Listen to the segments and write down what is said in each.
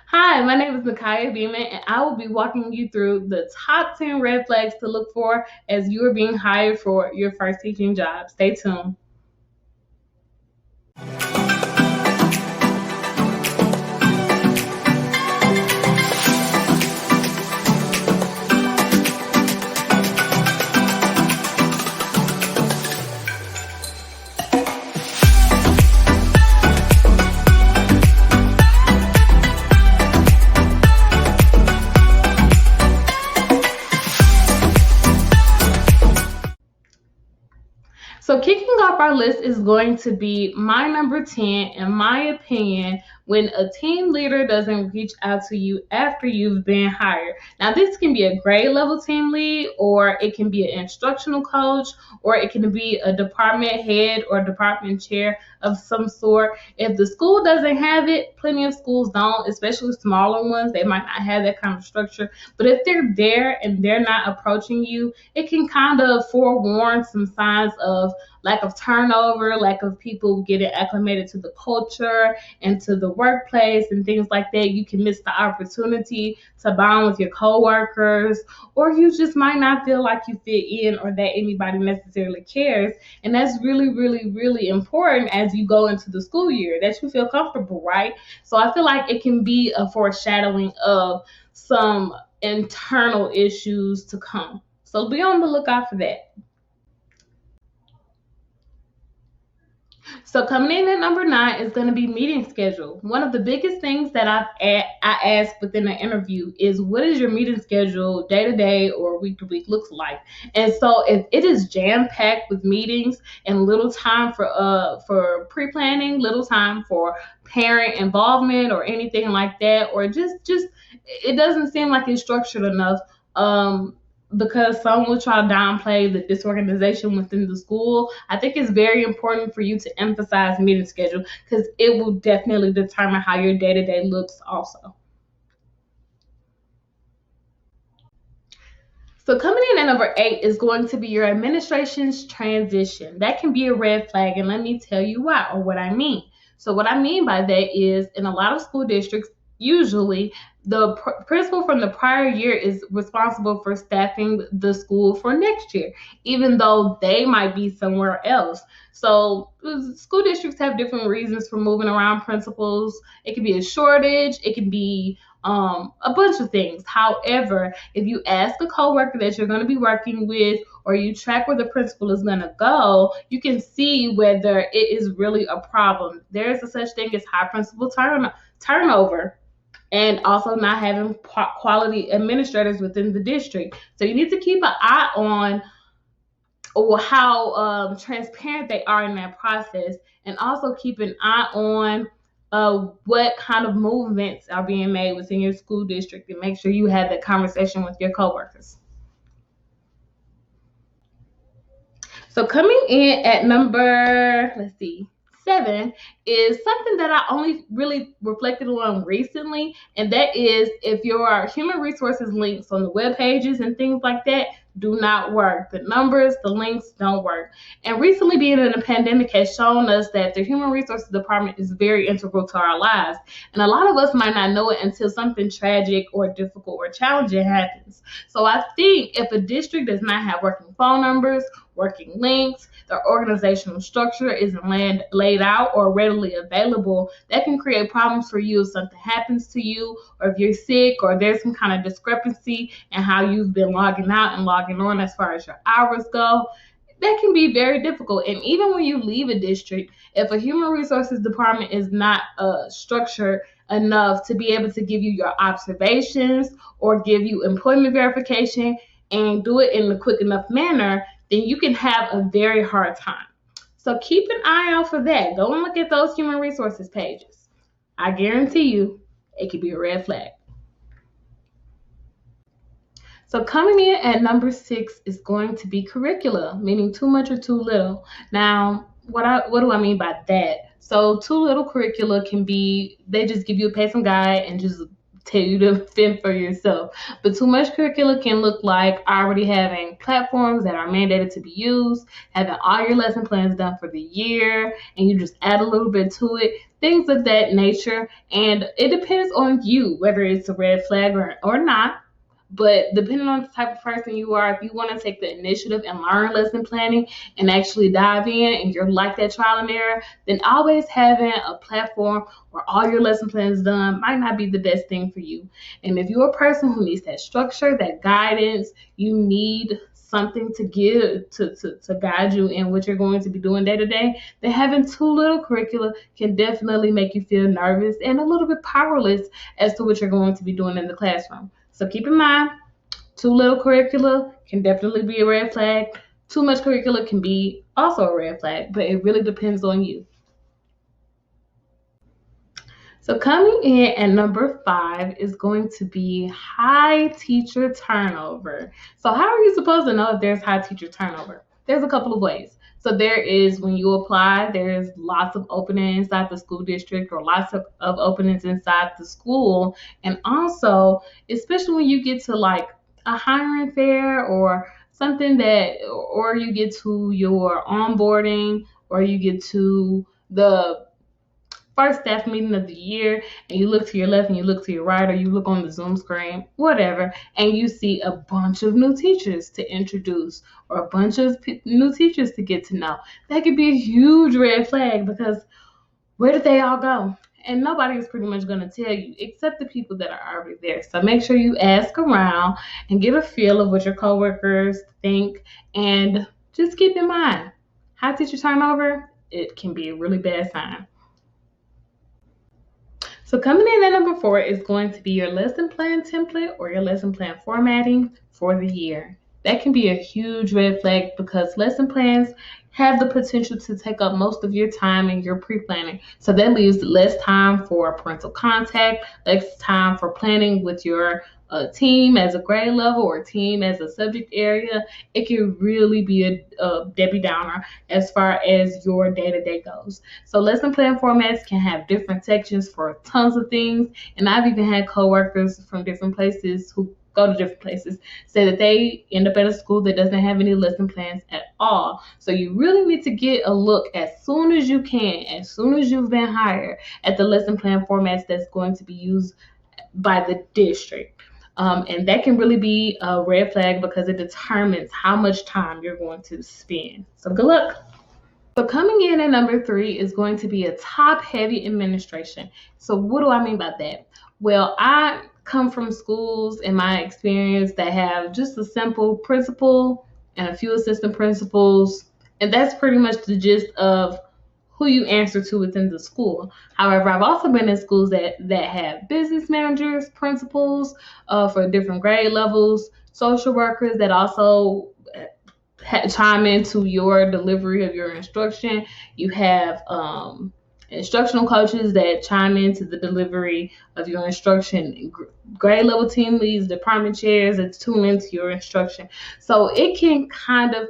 Hi, my name is Nakaya Beeman, and I will be walking you through the top 10 red flags to look for as you are being hired for your first teaching job. Stay tuned. So, kicking off our list is going to be my number 10, in my opinion, when a team leader doesn't reach out to you after you've been hired. Now, this can be a grade level team lead, or it can be an instructional coach, or it can be a department head or department chair of some sort. If the school doesn't have it, plenty of schools don't, especially smaller ones. They might not have that kind of structure. But if they're there and they're not approaching you, it can kind of forewarn some signs of lack of turnover, lack of people getting acclimated to the culture and to the workplace and things like that. You can miss the opportunity to bond with your coworkers, or you just might not feel like you fit in or that anybody necessarily cares. And that's really, really, really important as you go into the school year, that you feel comfortable, right? So I feel like it can be a foreshadowing of some internal issues to come. So be on the lookout for that. So coming in at number 9 is going to be meeting schedule. One of the biggest things that I ask within an interview is, what is your meeting schedule day to day or week to week looks like? And so if it is jam packed with meetings and little time for pre planning, little time for parent involvement or anything like that, or just it doesn't seem like it's structured enough. Because some will try to downplay the disorganization within the school. I think it's very important for you to emphasize meeting schedule because it will definitely determine how your day to day looks also. So coming in at number 8 is going to be your administration's transition. That can be a red flag, and let me tell you why or what I mean. So what I mean by that is, in a lot of school districts, usually the principal from the prior year is responsible for staffing the school for next year, even though they might be somewhere else. So school districts have different reasons for moving around principals. It could be a shortage. It can be a bunch of things. However, if you ask a coworker that you're going to be working with, or you track where the principal is going to go, you can see whether it is really a problem. There is a such thing as high principal turnover, and also not having quality administrators within the district. So you need to keep an eye on how transparent they are in that process, and also keep an eye on what kind of movements are being made within your school district, and make sure you have that conversation with your coworkers. So coming in at number, let's see, 7 is something that I only really reflected on recently, and that is if your human resources links on the web pages and things like that do not work. The numbers, the links don't work. And recently being in a pandemic has shown us that the human resources department is very integral to our lives. And a lot of us might not know it until something tragic or difficult or challenging happens. So I think if a district does not have working phone numbers, working links, their organizational structure isn't laid out or readily available, that can create problems for you if something happens to you, or if you're sick, or there's some kind of discrepancy in how you've been logging out and logging on as far as your hours go. That can be very difficult. And even when you leave a district, if a human resources department is not structured enough to be able to give you your observations or give you employment verification and do it in a quick enough manner, then you can have a very hard time. So keep an eye out for that. Go and look at those human resources pages. I guarantee you it could be a red flag. So coming in at number 6 is going to be curricula, meaning too much or too little. Now, what do I mean by that? So too little curricula can be they just give you a pacing guide and just tell you to fend for yourself. But too much curricula can look like already having platforms that are mandated to be used, having all your lesson plans done for the year, and you just add a little bit to it, things of that nature. And it depends on you whether it's a red flag or not. But depending on the type of person you are, if you want to take the initiative and learn lesson planning and actually dive in and you're like that trial and error, then always having a platform where all your lesson plans done might not be the best thing for you. And if you're a person who needs that structure, that guidance, you need something to give to guide you in what you're going to be doing day to day, then having too little curricula can definitely make you feel nervous and a little bit powerless as to what you're going to be doing in the classroom. So keep in mind, too little curricula can definitely be a red flag. Too much curricula can be also a red flag, but it really depends on you. So coming in at number 5 is going to be high teacher turnover. So how are you supposed to know if there's high teacher turnover? There's a couple of ways. So there is when you apply, there's lots of openings inside the school district or lots of openings inside the school. And also, especially when you get to like a hiring fair or something or you get to your onboarding or you get to the first staff meeting of the year and you look to your left and you look to your right or you look on the Zoom screen, whatever, and you see a bunch of new teachers to introduce or a bunch of new teachers to get to know. That could be a huge red flag because where did they all go? And nobody is pretty much going to tell you except the people that are already there. So make sure you ask around and get a feel of what your coworkers think. And just keep in mind, high teacher turnover, it can be a really bad sign. So coming in at number 4 is going to be your lesson plan template or your lesson plan formatting for the year. That can be a huge red flag because lesson plans have the potential to take up most of your time in your pre-planning. So that leaves less time for parental contact, less time for planning with your team as a grade level or team as a subject area. It can really be a Debbie Downer as far as your day-to-day goes. So lesson plan formats can have different sections for tons of things. And I've even had coworkers from different places who go to different places say that they end up at a school that doesn't have any lesson plans at all. So you really need to get a look as soon as you can, as soon as you've been hired, at the lesson plan formats that's going to be used by the district. And that can really be a red flag because it determines how much time you're going to spend. So good luck. So coming in at number 3 is going to be a top-heavy administration. So what do I mean by that? Well, I come from schools in my experience that have just a simple principal and a few assistant principals, and that's pretty much the gist of who you answer to within the school. However, I've also been in schools that have business managers, principals for different grade levels, social workers that also chime into your delivery of your instruction. You have instructional coaches that chime into the delivery of your instruction, grade level team leads, department chairs that tune into your instruction. So it can kind of,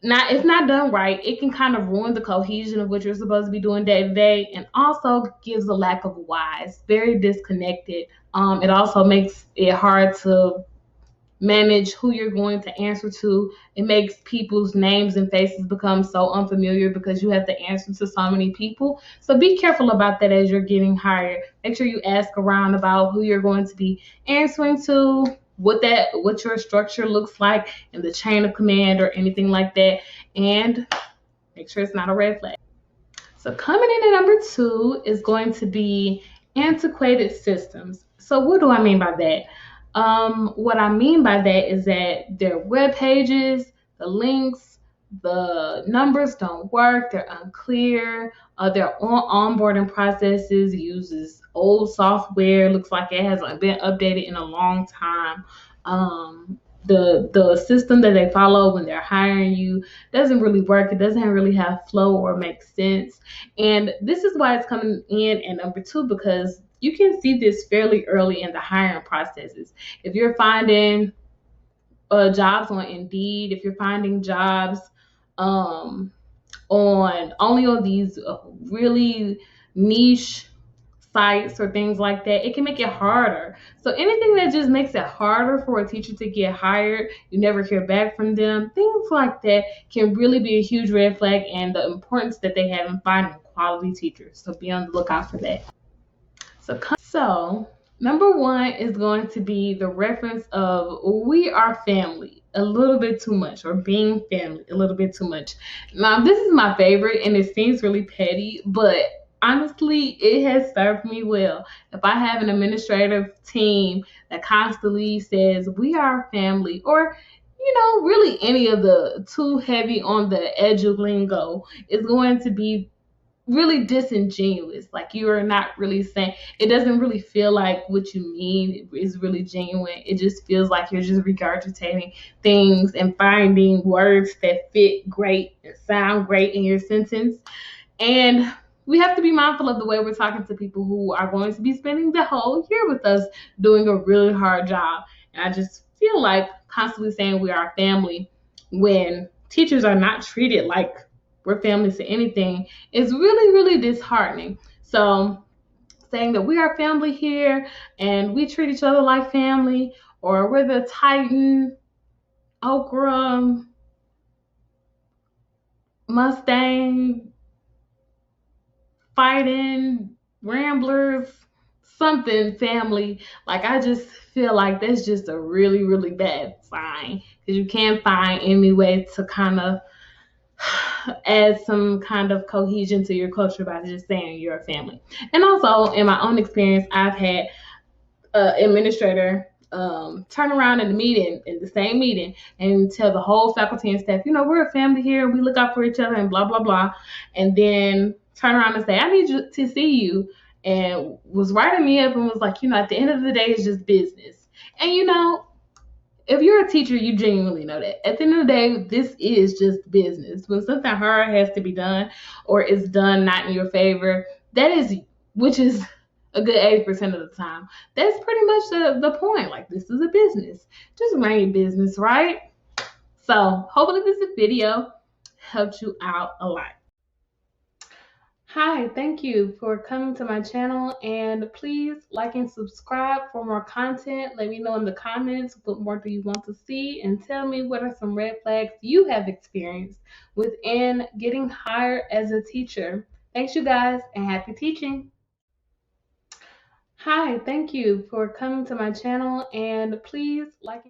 if not done right, it can kind of ruin the cohesion of what you're supposed to be doing day to day, and also gives a lack of why. It's very disconnected. It also makes it hard to manage who you're going to answer to. It makes people's names and faces become so unfamiliar because you have to answer to so many people. So be careful about that as you're getting hired. Make sure you ask around about who you're going to be answering to, what your structure looks like in the chain of command or anything like that, and make sure it's not a red flag. So coming in at number 2 is going to be antiquated systems. So what do I mean by that? What I mean by that is that their web pages, the links, the numbers don't work. They're unclear. Their onboarding processes uses old software. Looks like it hasn't been updated in a long time. The system that they follow when they're hiring you doesn't really work. It doesn't really have flow or make sense. And this is why it's coming in at number 2, because you can see this fairly early in the hiring processes. If you're finding jobs on Indeed, if you're finding jobs on these really niche sites or things like that, it can make it harder. So anything that just makes it harder for a teacher to get hired, you never hear back from them, things like that can really be a huge red flag, and the importance that they have in finding quality teachers. So be on the lookout for that. So number one is going to be the reference of we are family a little bit too much, or being family a little bit too much. Now, this is my favorite, and it seems really petty, but honestly, it has served me well. If I have an administrative team that constantly says we are family, or really any of the too heavy on the edge of lingo, is going to be really disingenuous. Like, you are not really saying, it doesn't really feel like what you mean is really genuine. It just feels like you're just regurgitating things and finding words that fit great and sound great in your sentence. And we have to be mindful of the way we're talking to people who are going to be spending the whole year with us doing a really hard job. And I just feel like constantly saying we are family when teachers are not treated like we're families to anything is really, really disheartening. So saying that we are family here and we treat each other like family, or we're the Titan, Okra, Mustang, fighting, Ramblers, something family. Like, I just feel like that's just a really, really bad sign, because you can't find any way to kind of add some kind of cohesion to your culture by just saying you're a family. And also, in my own experience, I've had administrator turn around in the same meeting, and tell the whole faculty and staff, we're a family here, we look out for each other, and blah blah blah, and then turn around and say, I need you to see you, and was writing me up and was like, at the end of the day, it's just business. And if you're a teacher, you genuinely know that. At the end of the day, this is just business. When something hard has to be done, or is done not in your favor, which is a good 80% of the time, that's pretty much the point. Like, this is a business. Just run your business, right? So hopefully this video helped you out a lot. Hi, thank you for coming to my channel, and please like and subscribe for more content. Let me know in the comments what more do you want to see, and tell me what are some red flags you have experienced within getting hired as a teacher. Thanks, you guys, and happy teaching. Hi, thank you for coming to my channel, and please like